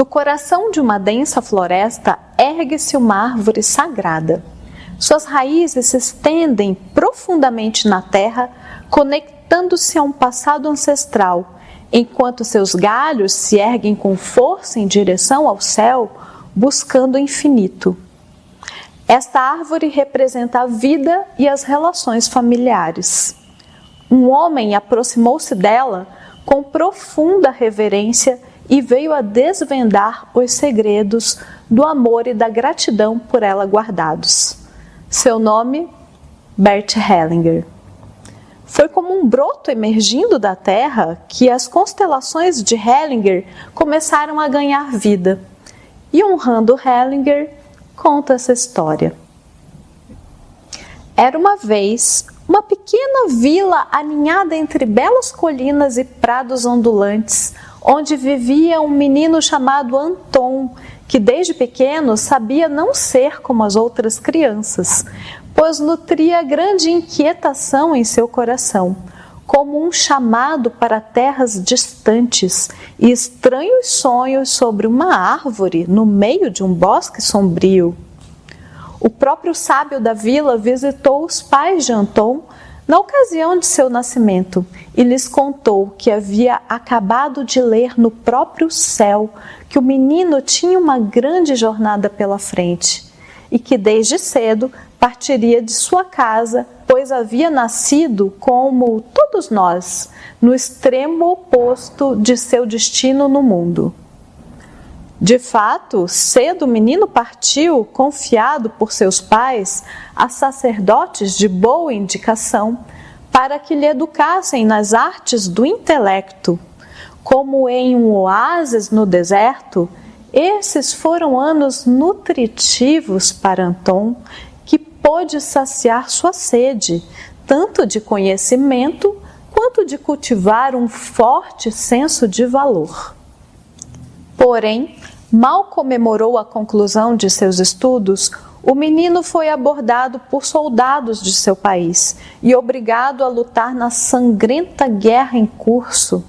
No coração de uma densa floresta ergue-se uma árvore sagrada. Suas raízes se estendem profundamente na terra, conectando-se a um passado ancestral, enquanto seus galhos se erguem com força em direção ao céu, buscando o infinito. Esta árvore representa a vida e as relações familiares. Um homem aproximou-se dela com profunda reverência e veio a desvendar os segredos do amor e da gratidão por ela guardados. Seu nome, Bert Hellinger. Foi como um broto emergindo da terra que as constelações de Hellinger começaram a ganhar vida. E honrando Hellinger, conta essa história. Era uma vez uma pequena vila aninhada entre belas colinas e prados ondulantes, onde vivia um menino chamado Anton, que desde pequeno sabia não ser como as outras crianças, pois nutria grande inquietação em seu coração, como um chamado para terras distantes e estranhos sonhos sobre uma árvore no meio de um bosque sombrio. O próprio sábio da vila visitou os pais de Anton na ocasião de seu nascimento e lhes contou que havia acabado de ler no próprio céu que o menino tinha uma grande jornada pela frente e que desde cedo partiria de sua casa, pois havia nascido, como todos nós, no extremo oposto de seu destino no mundo. De fato, cedo o menino partiu, confiado por seus pais a sacerdotes de boa indicação, para que lhe educassem nas artes do intelecto. Como em um oásis no deserto, esses foram anos nutritivos para Anton, que pôde saciar sua sede, tanto de conhecimento quanto de cultivar um forte senso de valor. Porém, mal comemorou a conclusão de seus estudos, o menino foi abordado por soldados de seu país e obrigado a lutar na sangrenta guerra em curso.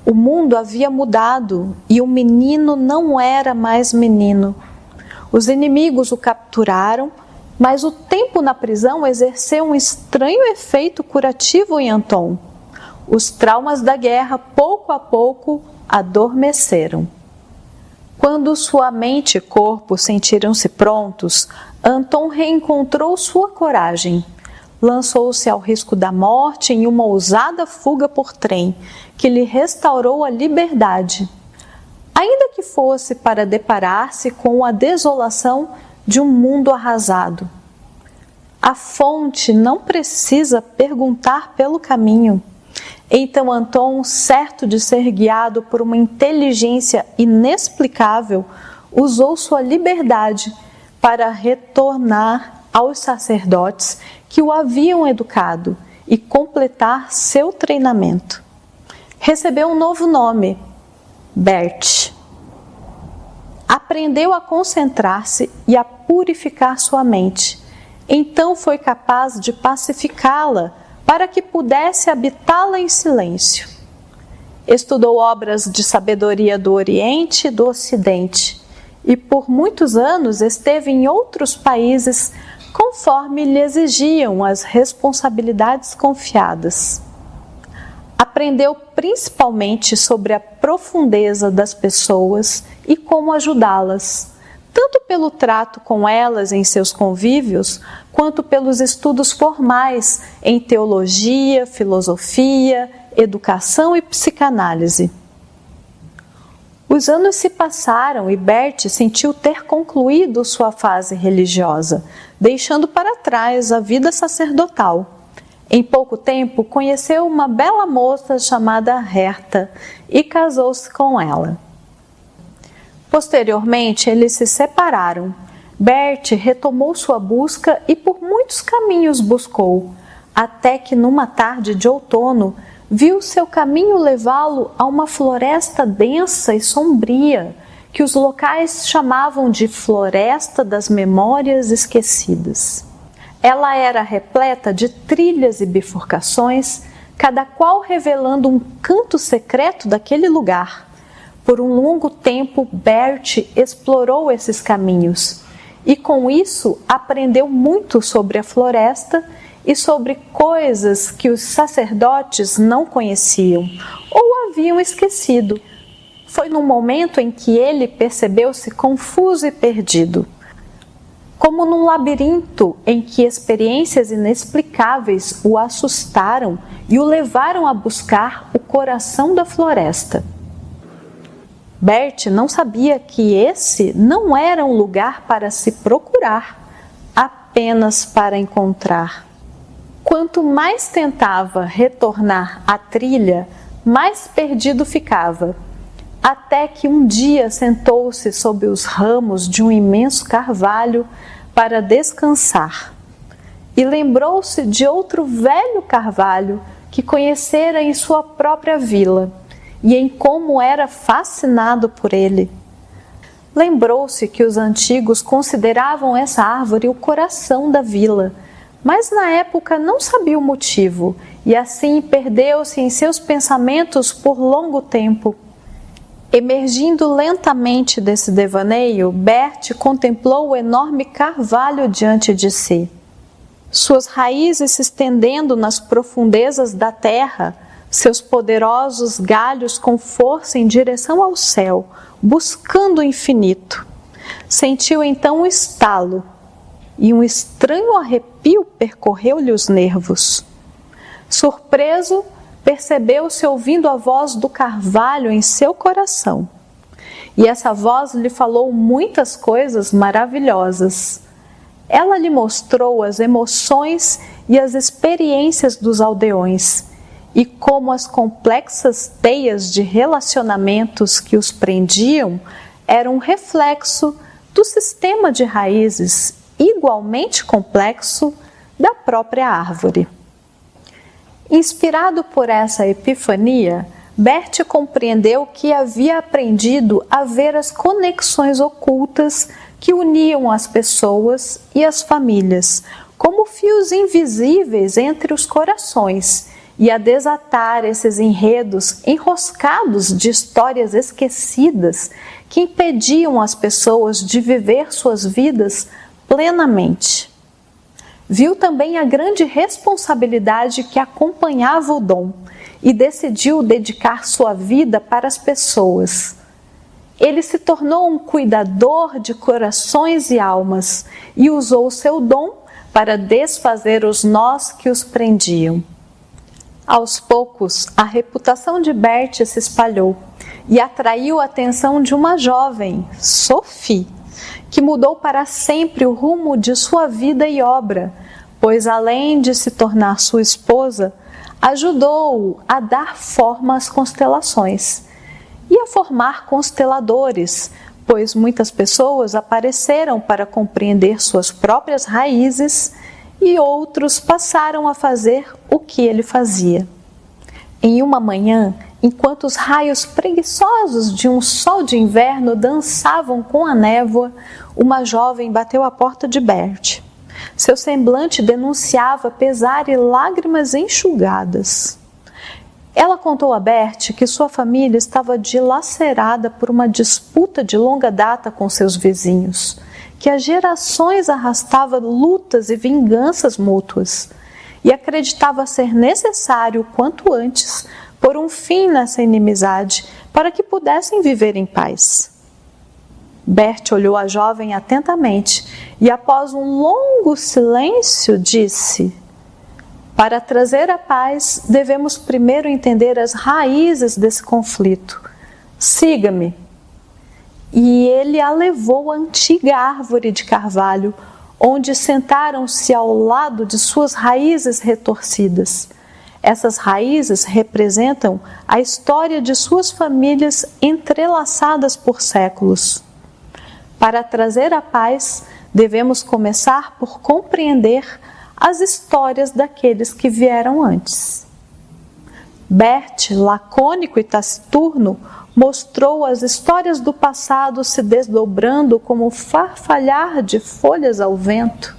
O mundo havia mudado e o menino não era mais menino. Os inimigos o capturaram, mas o tempo na prisão exerceu um estranho efeito curativo em Anton. Os traumas da guerra, pouco a pouco, adormeceram. Quando sua mente e corpo sentiram-se prontos, Anton reencontrou sua coragem. Lançou-se ao risco da morte em uma ousada fuga por trem, que lhe restaurou a liberdade. Ainda que fosse para deparar-se com a desolação de um mundo arrasado. A fonte não precisa perguntar pelo caminho. Então Anton, certo de ser guiado por uma inteligência inexplicável, usou sua liberdade para retornar aos sacerdotes que o haviam educado e completar seu treinamento. Recebeu um novo nome, Bert. Aprendeu a concentrar-se e a purificar sua mente. Então foi capaz de pacificá-la para que pudesse habitá-la em silêncio. Estudou obras de sabedoria do Oriente e do Ocidente e por muitos anos esteve em outros países conforme lhe exigiam as responsabilidades confiadas. Aprendeu principalmente sobre a profundeza das pessoas e como ajudá-las, tanto pelo trato com elas em seus convívios, quanto pelos estudos formais em teologia, filosofia, educação e psicanálise. Os anos se passaram e Bert sentiu ter concluído sua fase religiosa, deixando para trás a vida sacerdotal. Em pouco tempo, conheceu uma bela moça chamada Herta e casou-se com ela. Posteriormente, eles se separaram. Bert retomou sua busca e por muitos caminhos buscou, até que numa tarde de outono, viu seu caminho levá-lo a uma floresta densa e sombria, que os locais chamavam de Floresta das Memórias Esquecidas. Ela era repleta de trilhas e bifurcações, cada qual revelando um canto secreto daquele lugar. Por um longo tempo, Bert explorou esses caminhos e, com isso, aprendeu muito sobre a floresta e sobre coisas que os sacerdotes não conheciam ou haviam esquecido. Foi num momento em que ele percebeu-se confuso e perdido, como num labirinto em que experiências inexplicáveis o assustaram e o levaram a buscar o coração da floresta. Bert não sabia que esse não era um lugar para se procurar, apenas para encontrar. Quanto mais tentava retornar à trilha, mais perdido ficava, até que um dia sentou-se sob os ramos de um imenso carvalho para descansar. E lembrou-se de outro velho carvalho que conhecera em sua própria vila, e em como era fascinado por ele. Lembrou-se que os antigos consideravam essa árvore o coração da vila, mas na época não sabia o motivo, e assim perdeu-se em seus pensamentos por longo tempo. Emergindo lentamente desse devaneio, Bert contemplou o enorme carvalho diante de si. Suas raízes se estendendo nas profundezas da terra, seus poderosos galhos com força em direção ao céu, buscando o infinito. Sentiu então um estalo, e um estranho arrepio percorreu-lhe os nervos. Surpreso, percebeu-se ouvindo a voz do carvalho em seu coração. E essa voz lhe falou muitas coisas maravilhosas. Ela lhe mostrou as emoções e as experiências dos aldeões, e como as complexas teias de relacionamentos que os prendiam eram um reflexo do sistema de raízes igualmente complexo da própria árvore. Inspirado por essa epifania, Bert compreendeu que havia aprendido a ver as conexões ocultas que uniam as pessoas e as famílias, como fios invisíveis entre os corações, e a desatar esses enredos enroscados de histórias esquecidas que impediam as pessoas de viver suas vidas plenamente. Viu também a grande responsabilidade que acompanhava o dom e decidiu dedicar sua vida para as pessoas. Ele se tornou um cuidador de corações e almas e usou seu dom para desfazer os nós que os prendiam. Aos poucos, a reputação de Bert se espalhou e atraiu a atenção de uma jovem, Sophie, que mudou para sempre o rumo de sua vida e obra, pois além de se tornar sua esposa, ajudou-o a dar forma às constelações e a formar consteladores, pois muitas pessoas apareceram para compreender suas próprias raízes e outros passaram a fazer o que ele fazia. Em uma manhã, enquanto os raios preguiçosos de um sol de inverno dançavam com a névoa, uma jovem bateu à porta de Bert. Seu semblante denunciava pesar e lágrimas enxugadas. Ela contou a Bert que sua família estava dilacerada por uma disputa de longa data com seus vizinhos, que há gerações arrastava lutas e vinganças mútuas, e acreditava ser necessário, quanto antes, pôr um fim nessa inimizade para que pudessem viver em paz. Bert olhou a jovem atentamente e, após um longo silêncio, disse: para trazer a paz, devemos primeiro entender as raízes desse conflito. Siga-me. E ele a levou à antiga árvore de carvalho, onde sentaram-se ao lado de suas raízes retorcidas. Essas raízes representam a história de suas famílias entrelaçadas por séculos. Para trazer a paz, devemos começar por compreender as histórias daqueles que vieram antes. Bert, lacônico e taciturno, mostrou as histórias do passado se desdobrando como o farfalhar de folhas ao vento.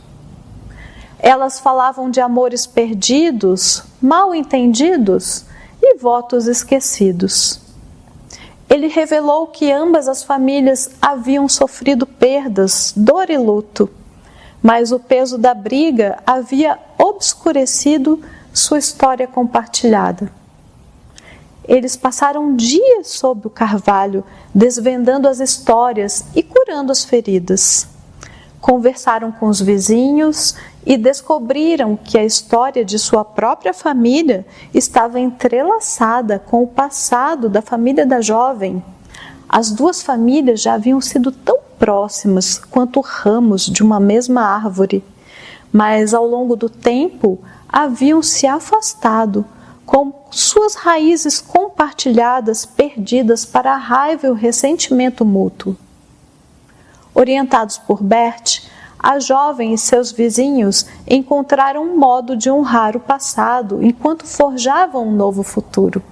Elas falavam de amores perdidos, mal entendidos e votos esquecidos. ele revelou que ambas as famílias haviam sofrido perdas, dor e luto, mas o peso da briga havia obscurecido sua história compartilhada. Eles passaram dias sob o carvalho, desvendando as histórias e curando as feridas. Conversaram com os vizinhos e descobriram que a história de sua própria família estava entrelaçada com o passado da família da jovem. As duas famílias já haviam sido tão próximas quanto ramos de uma mesma árvore, mas ao longo do tempo haviam se afastado, com suas raízes compartilhadas perdidas para a raiva e o ressentimento mútuo. Orientados por Bert, a jovem e seus vizinhos encontraram um modo de honrar o passado enquanto forjavam um novo futuro.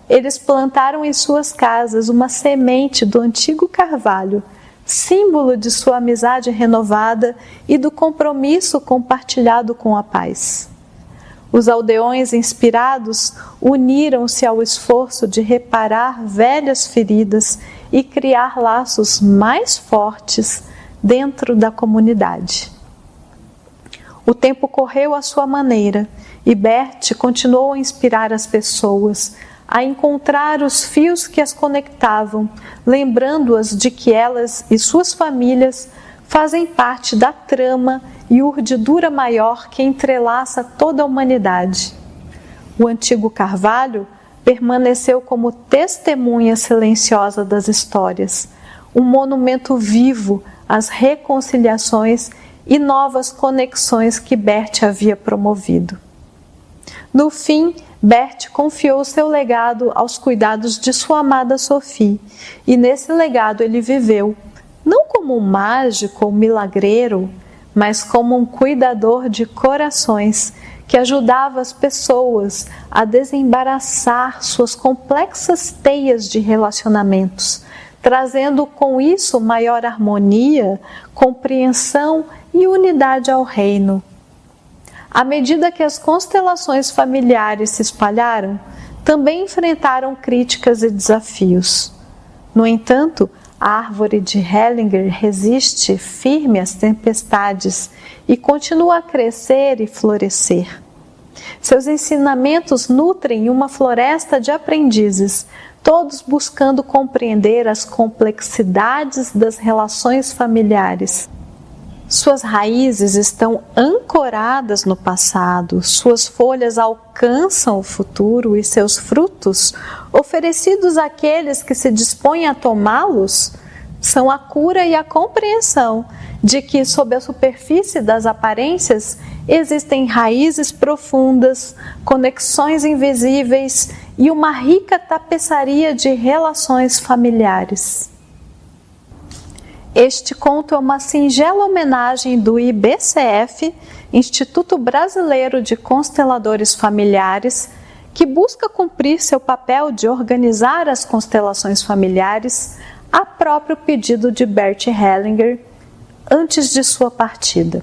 Eles plantaram em suas casas uma semente do antigo carvalho, símbolo de sua amizade renovada e do compromisso compartilhado com a paz. Os aldeões inspirados uniram-se ao esforço de reparar velhas feridas e criar laços mais fortes dentro da comunidade. O tempo correu à sua maneira e Bert continuou a inspirar as pessoas a encontrar os fios que as conectavam, lembrando-as de que elas e suas famílias fazem parte da trama e urdidura maior que entrelaça toda a humanidade. O antigo carvalho permaneceu como testemunha silenciosa das histórias, um monumento vivo às reconciliações e novas conexões que Bert havia promovido. No fim, Bert confiou seu legado aos cuidados de sua amada Sophie, e nesse legado ele viveu, não como um mágico ou milagreiro, mas como um cuidador de corações que ajudava as pessoas a desembaraçar suas complexas teias de relacionamentos, trazendo com isso maior harmonia, compreensão e unidade ao reino. À medida que as constelações familiares se espalharam, também enfrentaram críticas e desafios. No entanto, a árvore de Hellinger resiste firme às tempestades e continua a crescer e florescer. Seus ensinamentos nutrem uma floresta de aprendizes, todos buscando compreender as complexidades das relações familiares. Suas raízes estão ancoradas no passado, suas folhas alcançam o futuro e seus frutos, oferecidos àqueles que se dispõem a tomá-los, são a cura e a compreensão de que, sob a superfície das aparências, existem raízes profundas, conexões invisíveis e uma rica tapeçaria de relações familiares. Este conto é uma singela homenagem do IBCF, Instituto Brasileiro de Consteladores Familiares, que busca cumprir seu papel de organizar as constelações familiares a próprio pedido de Bert Hellinger antes de sua partida.